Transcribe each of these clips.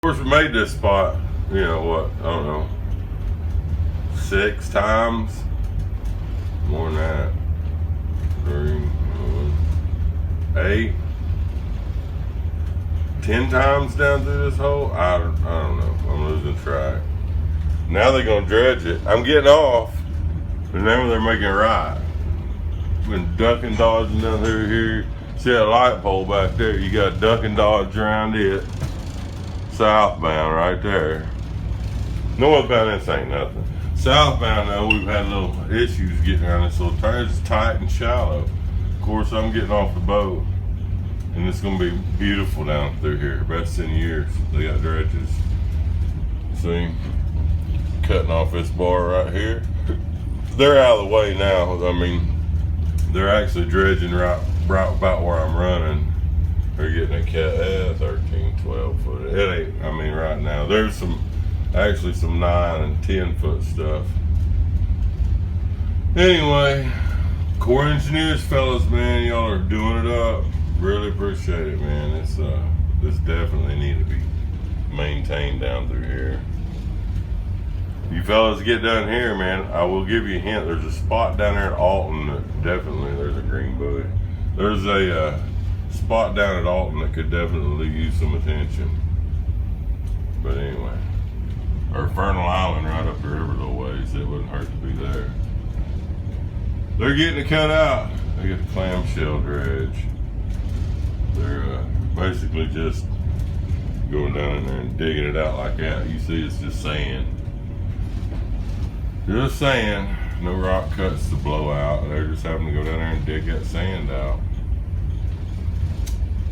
Of course, we made this spot, you know what, I don't know, 6 times, more than that, 3, 8, 10 times down through this hole. I don't know, I'm losing track. Now they're gonna dredge it. I'm getting off, but now they're making it right. Been ducking, dodging down through here. See that light pole back there? You got duck and dodge around it. Southbound right there. Northbound, this ain't nothing. Southbound though, we've had little issues getting around this little turn. It's tight and shallow. Of course, I'm getting off the boat, and it's gonna be beautiful down through here. Best in years. They got dredges. See, cutting off this bar right here. They're out of the way now. I mean, they're actually dredging right about where I'm running. They're getting a cat 13, 12 foot. It ain't, I mean, right now there's actually some 9 and 10 foot stuff. Anyway, Corps Engineers, fellas, man, y'all are doing it up. Really appreciate it, man. This definitely need to be maintained down through here. You fellas get down here, man, I will give you a hint. There's a spot down there at Alton that definitely, there's a green buoy. There's a spot down at Alton that could definitely use some attention. But anyway, or Fernal Island right up the river a little ways, it wouldn't hurt to be there. They're getting it cut out. They got the clamshell dredge. They're basically just going down in there and digging it out like that. You see it's just sand. Just sand, no rock cuts to blow out. They're just having to go down there and dig that sand out.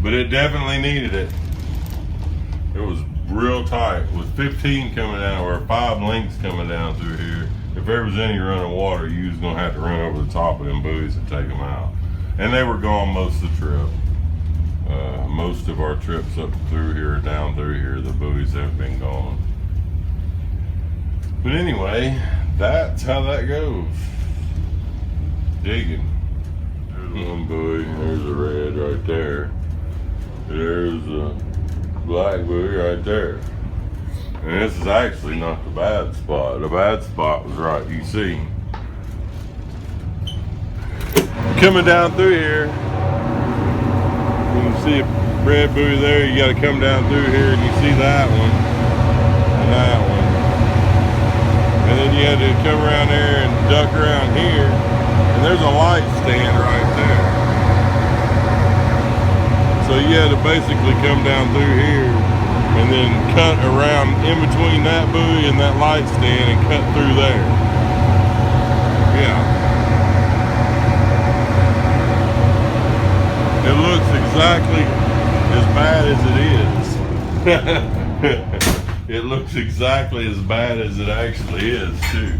But it definitely needed it. It was real tight. With 15 coming down, or 5 links coming down through here, if there was any running water, you was gonna have to run over the top of them buoys and take them out. And they were gone most of the trip. Most of our trips up through here, down through here, the buoys have been gone. But anyway, that's how that goes. Digging. There's one buoy, there's a red right there. There's a black buoy right there. And this is actually not the bad spot. The bad spot was right, you see. Coming down through here, you can see a red buoy there. You gotta come down through here and you see that one and that one. And then you had to come around there and duck around here. And there's a light stand right there. So you had to basically come down through here and then cut around in between that buoy and that light stand and cut through there. Yeah. It looks exactly as bad as it is. It looks exactly as bad as it actually is too.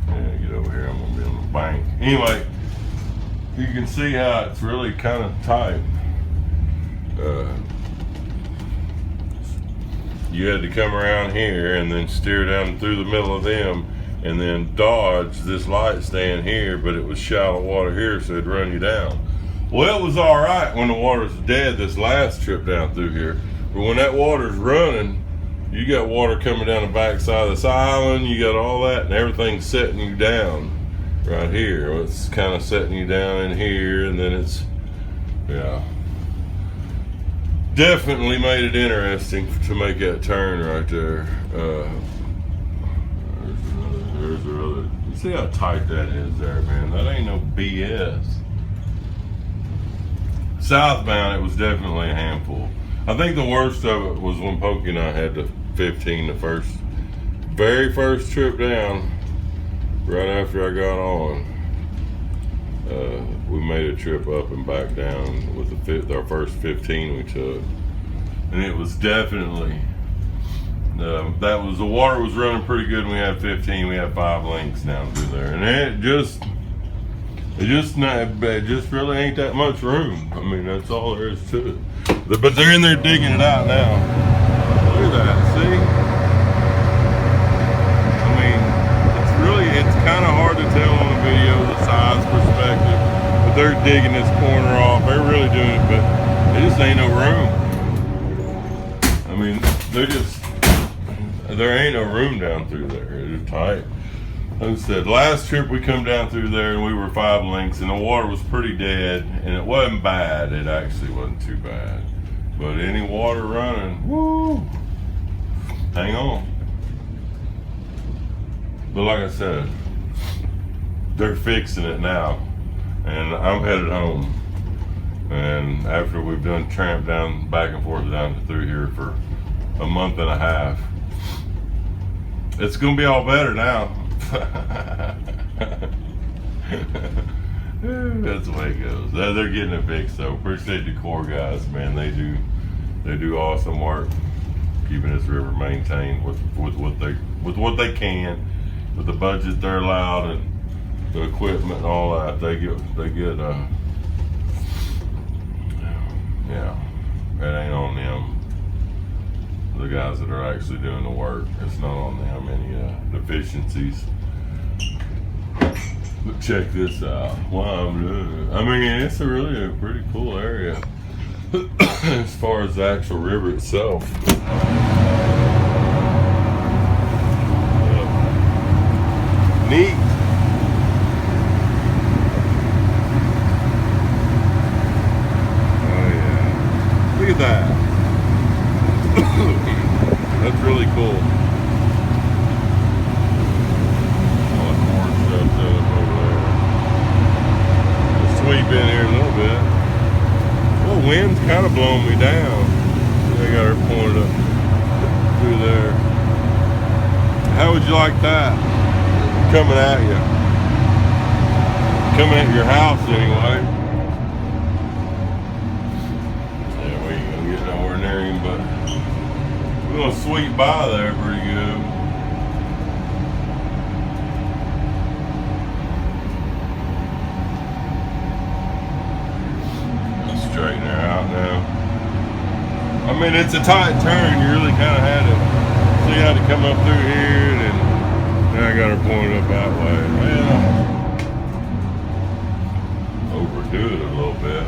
Yeah, get over here, I'm gonna be on the bank. Anyway, you can see how it's really kind of tight. You had to come around here and then steer down through the middle of them and then dodge this light stand here, but it was shallow water here, so it'd run you down. Well, it was all right when the water's dead this last trip down through here, but when that water's running, you got water coming down the backside of this island, you got all that, and everything's setting you down right here. It's kind of setting you down in here, and then it's, yeah. Definitely made it interesting to make that turn right there. There's another. You see how tight that is there, man? That ain't no BS. Southbound, it was definitely a handful. I think the worst of it was when Pokey and I had the 15 the very first trip down, right after I got on. We made a trip up and back down with our first 15 we took, and it was definitely the water was running pretty good. And we had 15. We had 5 links down through there, and it just really ain't that much room. I mean, that's all there is to it. But they're in there digging it out now. Look at that. See? I mean, it's kind of hard to tell on the video the size perspective. They're digging this corner off. They're really doing it, but there just ain't no room. I mean, they're just there ain't no room down through there. It's tight. Like I said, last trip we come down through there and we were 5 lengths and the water was pretty dead and it wasn't bad. It actually wasn't too bad. But any water running, woo, hang on. But like I said, they're fixing it now and I'm headed home. And after we've done tramp down back and forth down through here for a month and a half, it's gonna be all better now. That's the way it goes. They're getting it fixed though. Appreciate the Corps guys, man. They do awesome work keeping this river maintained with what they can, with the budget they're allowed and the equipment and all that. They get yeah, it ain't on them, the guys that are actually doing the work. It's not on them any deficiencies. But check this out. Wow, I mean, it's really a pretty cool area as far as the actual river itself. Neat. Oh yeah. Look at that. That's really cool. All the corn stuff set up over there. We'll sweep in here a little bit. Well, the wind's kind of blowing me down. They got her pointed up through there. How would you like that? Coming at you. Coming at your house anyway. Yeah, we ain't gonna get nowhere near him, but we're gonna sweep by there pretty good. Straighten her out now. I mean, it's a tight turn. You really kind of had to see how to come up through here, and then now I got her pointed up that way. Well, overdo it a little bit.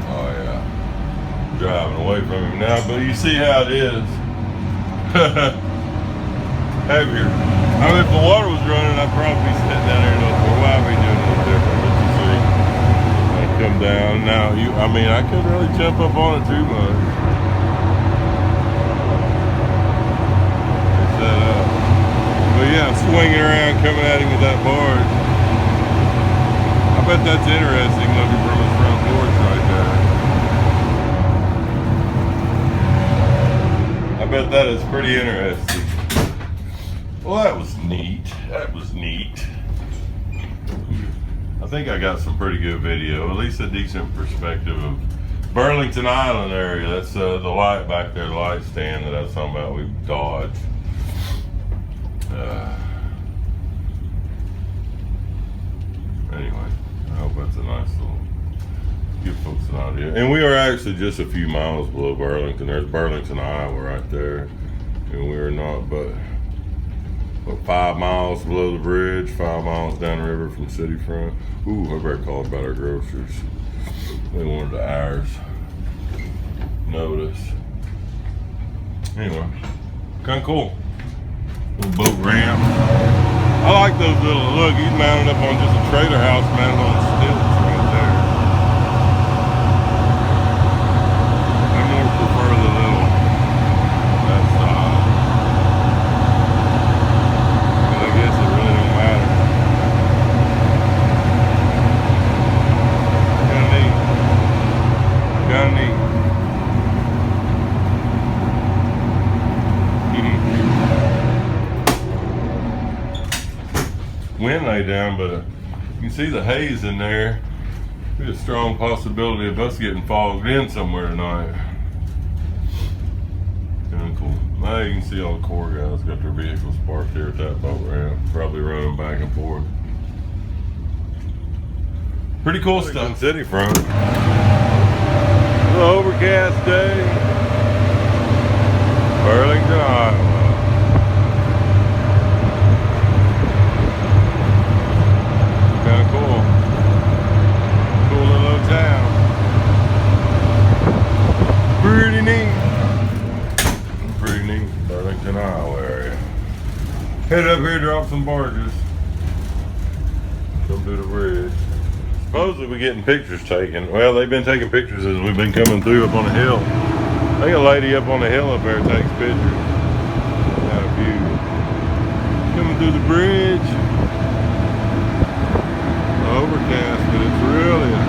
Oh yeah, driving away from him now, but you see how it is. Heavier. I mean, if the water was running, I'd probably be sitting down there a little more. Why are we doing a little different? But you see, I come down now. I mean, I couldn't really jump up on it too much. It's set up. But yeah, swinging around, coming at him with that barge. I bet that's interesting looking from his front porch right there. I bet that is pretty interesting. Well, that was neat. That was neat. I think I got some pretty good video, at least a decent perspective of Burlington Island area. That's the light back there, the light stand that I was talking about we dodged. Anyway, I hope that's a nice little, give folks an idea. And we are actually just a few miles below Burlington. There's Burlington, Iowa right there. And we are not but 5 miles below the bridge, 5 miles down the river from city front. Ooh, I better call about our grocers. They wanted the hours notice. Anyway, kind of cool. Little boat ramp. I like those little, look, he's mounted up on just a trailer house mounted on stilts right there. I more prefer the little, that style. But I guess it really don't matter. Kinda neat. Kinda neat. Wind lay down, but you can see the haze in there. There's a strong possibility of us getting fogged in somewhere tonight. Kind of cool. Now you can see all the Corps guys got their vehicles parked here at that boat ramp, probably running back and forth. Pretty cool stuff. City front. A little overcast day. Burlington, Iowa. Kind of cool. Cool little town. Head up here, drop some barges. Come to the bridge. Supposedly we're getting pictures taken. Well, they've been taking pictures as we've been coming through up on the hill. I think a lady up on the hill up there takes pictures. Got a few. Coming through the bridge. Overcast, but it's really a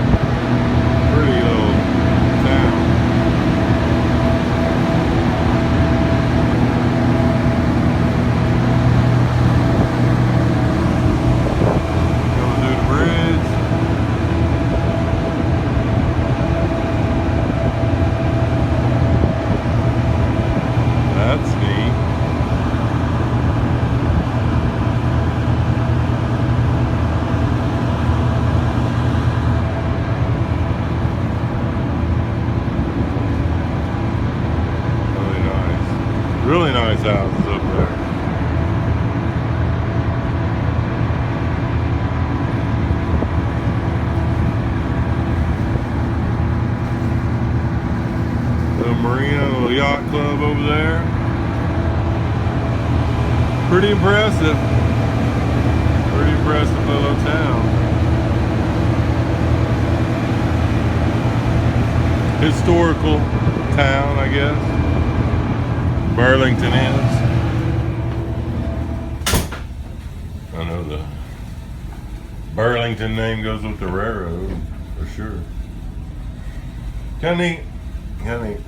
pretty little town. Coming through the bridge. That's neat. Really nice houses up there. Little marina, little yacht club over there. Pretty impressive. Pretty impressive little town. Historical town, I guess. Burlington is. I know the Burlington name goes with the railroad, for sure. Kinda neat.